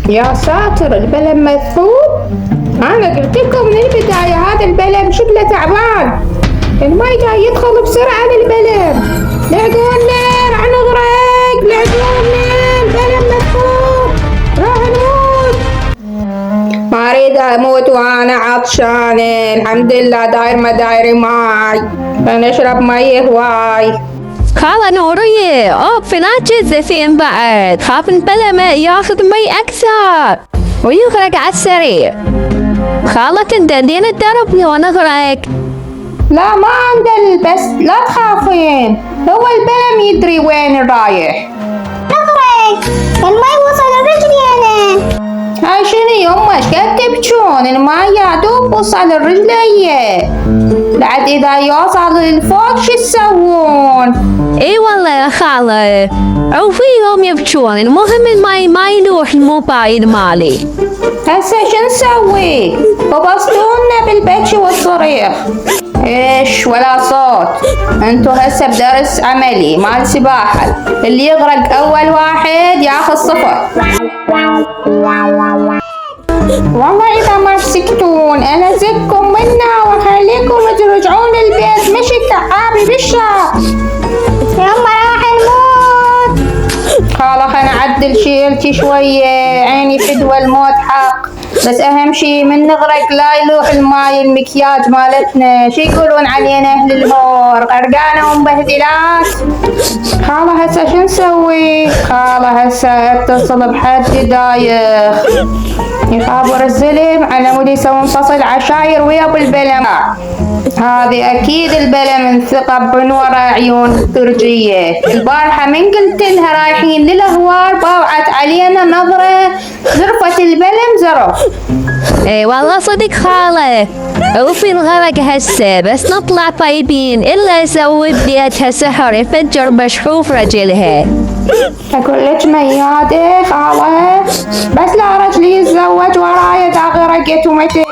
يا ساتر، البلم مثقوب. أنا قلت لكم من البداية هذا البلم شكله تعبان. الماي جاي يدخل بسرعة للبلم. لحقونا راح نغرق، لحقونا البلم مثقوب، راح نموت. ما أريد أموت وأنا عطشان. الحمد لله داير ما داير ماي، بنشرب مي هواي. خالة نورية، فلان زفين بعد، خاف البلم ياخذ مي أكثر ويغرق على السريع. خالة تندين الدرب لو نغرق. لا ما عندل، بس لا تخافين، هو البلم يدري وين رايح. نغرق، المي وصل رجلي أنا. هاي شنو يمه، ايش قد تبجون؟ الماي يا دوب وصل الرجلية، بعد إذا يوصل للفوق شو تسوون؟ اي والله يا خالة، عوفيهم يبجون، المهم الماي ما يلوح الموبايل مالي. هسه شو نسوي؟ وبسطونا بالبكي والصريخ. ايش ولا صوت، انتو هسه بدرس عملي مال سباحة، اللي يغرق اول واحد ياخذ 0. والله اذا ما سكتون انا زقكم منا واخليكم ترجعون البيت مشي تعابي بالشهر. يما راح نموت. خلاص خلنا نعدل شيلتي شوية، عيني فدوى الموت حق، بس أهم شي من نغرق لا يلوح الماي المكياج مالتنا. شي يقولون علينا أهل الهور، غرقانة ومبهدلات. خالة هسه شو نسوي؟ خالة هسه اتصل بحد دايخ يخابر الزلم على مود يسوون فصل عشاير ويا بالبلم. هذه أكيد البلم انثقب من ورا عيون ترجية. البارحة من قلت لها رايحين للأهوار باوعت علينا نظرة زرفت البلم زرف. اي والله صدق خالة، وفي الغرق هسه بس نطلع طيبين إلا يسوي بيتها سحر يفجر بشحوف رجلها. أقول لك ميادة خالة، بس لا رجلي يتزوج وراي إذا غرقت ومتت.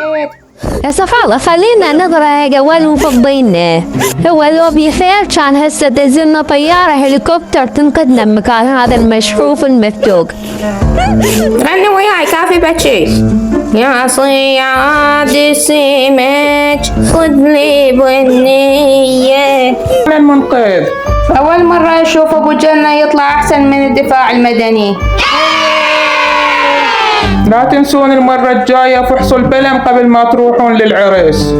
يا خالة خلينا نغرق أول وفضينا، هو لو بخير كان هسه تنزلنا طيارة هليكوبتر تنقذنا من مكان هذا المشحوف المفتوق. غني وياي كافي بكي. يا صياد السمك خذ لي بنية. المنقذ أول مرة أشوف أبو جنة يطلع أحسن من الدفاع المدني. لا تنسون المرة الجاية فحصوا البلم قبل ما تروحون للعرس.